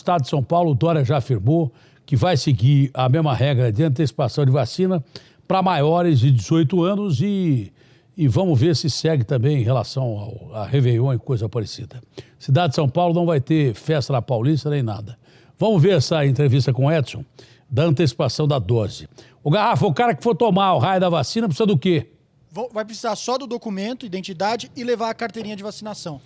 estado de São Paulo, o Dória já afirmou que vai seguir a mesma regra de antecipação de vacina para maiores de 18 anos e vamos ver se segue também em relação a Réveillon e coisa parecida. Cidade de São Paulo não vai ter festa na Paulista nem nada. Vamos ver essa entrevista com o Edson, da antecipação da dose. O Garrafa, o cara que for tomar o raio da vacina precisa do quê? Vai precisar só do documento, identidade e levar a carteirinha de vacinação.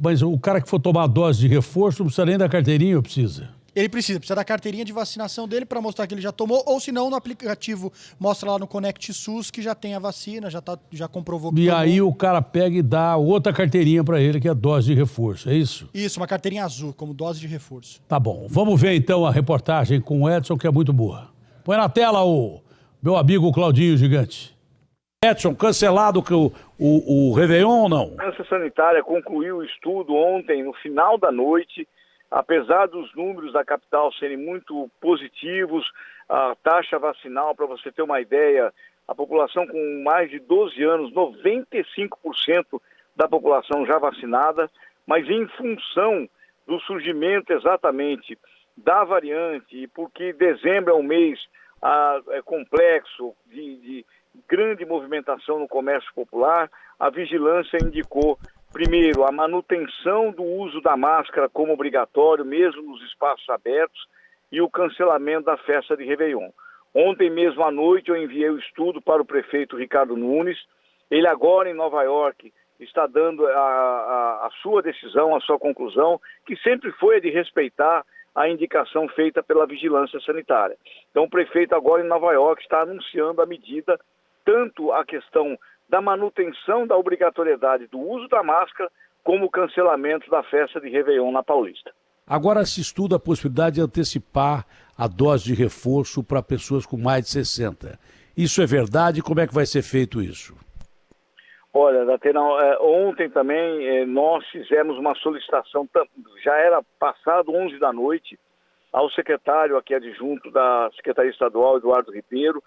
Mas o cara que for tomar a dose de reforço não precisa nem da carteirinha ou precisa? Ele precisa da carteirinha de vacinação dele para mostrar que ele já tomou, ou se não, no aplicativo mostra lá no Conect SUS que já tem a vacina, já comprovou que E tomou. aí o cara pega e dá outra carteirinha para ele, que é a dose de reforço, é isso? Isso, uma carteirinha azul, como dose de reforço. Tá bom, vamos ver então a reportagem com o Edson, que é muito boa. Põe na tela o meu amigo Claudinho Gigante. Edson, cancelado o Réveillon ou não? A Vigilância Sanitária concluiu o estudo ontem, no final da noite. Apesar dos números da capital serem muito positivos, a taxa vacinal, para você ter uma ideia, a população com mais de 12 anos, 95% da população já vacinada, mas em função do surgimento exatamente da variante, e porque dezembro é um mês complexo, de grande movimentação no comércio popular, a vigilância indicou, primeiro, a manutenção do uso da máscara como obrigatório, mesmo nos espaços abertos, e o cancelamento da festa de Réveillon. Ontem mesmo à noite eu enviei o estudo para o prefeito Ricardo Nunes. Ele agora em Nova York está dando a sua decisão, a sua conclusão, que sempre foi a de respeitar a indicação feita pela Vigilância Sanitária. Então o prefeito agora em Nova York está anunciando a medida, tanto a questão da manutenção da obrigatoriedade do uso da máscara, como o cancelamento da festa de Réveillon na Paulista. Agora se estuda a possibilidade de antecipar a dose de reforço para pessoas com mais de 60. Isso é verdade? Como é que vai ser feito isso? Olha, Datena, ontem também nós fizemos uma solicitação, já era passado 11 da noite, ao secretário aqui adjunto da Secretaria Estadual, Eduardo Ribeiro.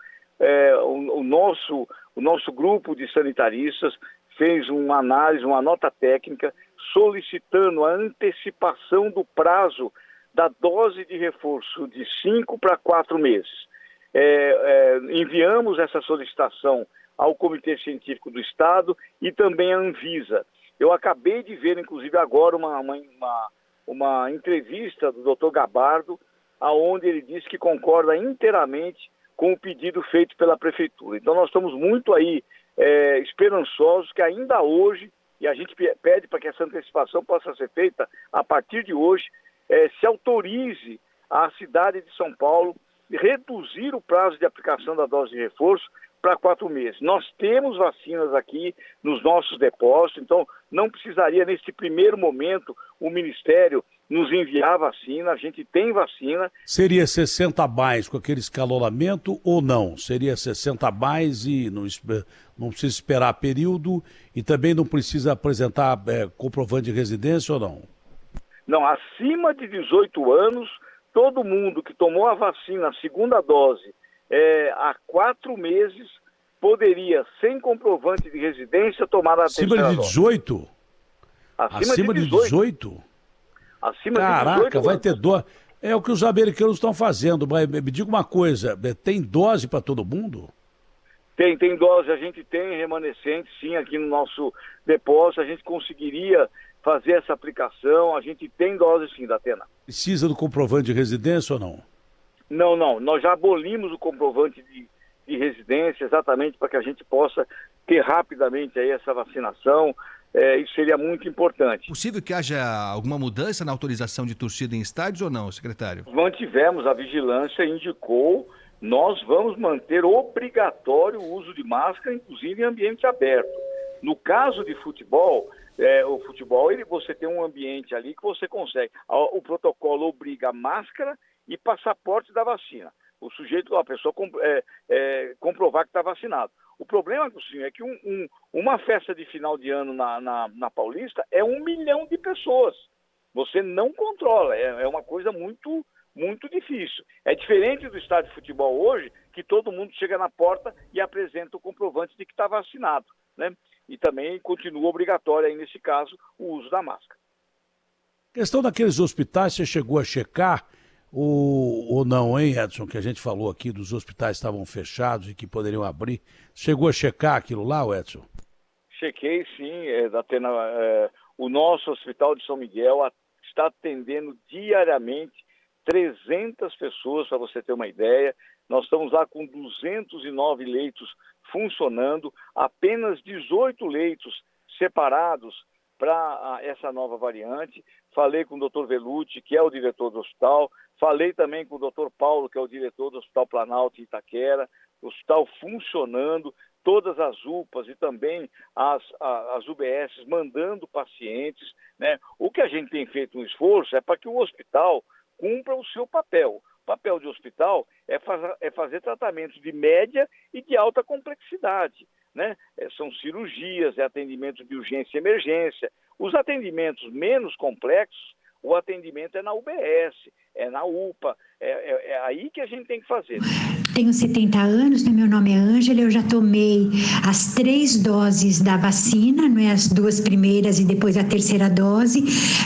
O nosso grupo de sanitaristas fez uma análise, uma nota técnica, solicitando a antecipação do prazo da dose de reforço de 5 para 4 meses. Enviamos essa solicitação ao Comitê Científico do Estado e também à Anvisa. Eu acabei de ver, inclusive, agora uma entrevista do Dr. Gabardo, onde ele disse que concorda inteiramente com o pedido feito pela Prefeitura. Então nós estamos muito aí esperançosos que ainda hoje, e a gente pede para que essa antecipação possa ser feita a partir de hoje, se autorize a cidade de São Paulo reduzir o prazo de aplicação da dose de reforço para 4 meses. Nós temos vacinas aqui nos nossos depósitos, então não precisaria nesse primeiro momento o Ministério nos enviar vacina, a gente tem vacina. Seria 60 a mais com aquele escalonamento ou não? Seria 60 a mais e não precisa esperar período e também não precisa apresentar comprovante de residência ou não? Não, acima de 18 anos, todo mundo que tomou a vacina, a segunda dose, há 4 meses, poderia, sem comprovante de residência, tomar a terceira dose. Acima de 18? Acima de 18? Acima Caraca, de 18 vai ter dose. É o que os americanos estão fazendo, mas me diga uma coisa, tem dose para todo mundo? Tem dose, a gente tem remanescente, sim, aqui no nosso depósito, a gente conseguiria fazer essa aplicação, a gente tem dose sim, Datena. Precisa do comprovante de residência ou não? Não, nós já abolimos o comprovante de residência exatamente para que a gente possa ter rapidamente aí essa vacinação. Isso seria muito importante. Possível que haja alguma mudança na autorização de torcida em estádios ou não, secretário? Mantivemos, a vigilância indicou, nós vamos manter obrigatório o uso de máscara, inclusive em ambiente aberto. No caso de futebol, o futebol, você tem um ambiente ali que você consegue. O protocolo obriga máscara e passaporte da vacina. O sujeito, a pessoa comprovar que está vacinado. O problema, Agostinho, é que uma festa de final de ano na Paulista é 1 milhão de pessoas. Você não controla, é uma coisa muito, muito difícil. É diferente do estádio de futebol hoje, que todo mundo chega na porta e apresenta o comprovante de que está vacinado, né? E também continua obrigatório, aí, nesse caso, o uso da máscara. Questão daqueles hospitais, você chegou a checar ou não, hein, Edson? Que a gente falou aqui dos hospitais que estavam fechados e que poderiam abrir. Chegou a checar aquilo lá, Edson? Chequei, sim. O nosso Hospital de São Miguel está atendendo diariamente 300 pessoas, para você ter uma ideia. Nós estamos lá com 209 leitos funcionando, apenas 18 leitos separados para essa nova variante. Falei com o Dr. Velucci, que é o diretor do hospital, falei também com o Dr. Paulo, que é o diretor do Hospital Planalto em Itaquera, o hospital funcionando, todas as UPAs e também as UBSs mandando pacientes, né? O que a gente tem feito um esforço é para que o hospital cumpra o seu papel. O papel de hospital é fazer tratamentos de média e de alta complexidade, né? São cirurgias, atendimento de urgência e emergência. Os atendimentos menos complexos, o atendimento é na UBS, é na UPA, é aí que a gente tem que fazer. Tenho 70 anos, né? Meu nome é Ângela, eu já tomei as 3 doses da vacina, não é? As 2 primeiras e depois a terceira dose.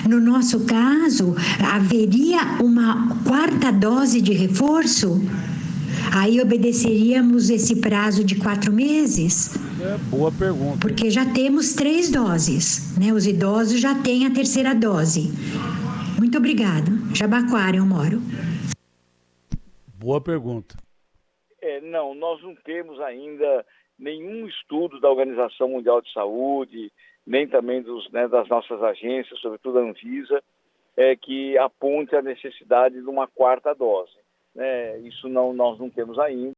No nosso caso, haveria uma 4ª dose de reforço? Aí obedeceríamos esse prazo de 4 meses? Boa pergunta. Porque já temos 3 doses, né? Os idosos já têm a terceira dose. Muito obrigada. Jabaquara, eu moro. Boa pergunta. Não, nós não temos ainda nenhum estudo da Organização Mundial de Saúde, nem também das nossas agências, sobretudo a Anvisa, que aponte a necessidade de uma 4ª dose. Isso nós não temos ainda.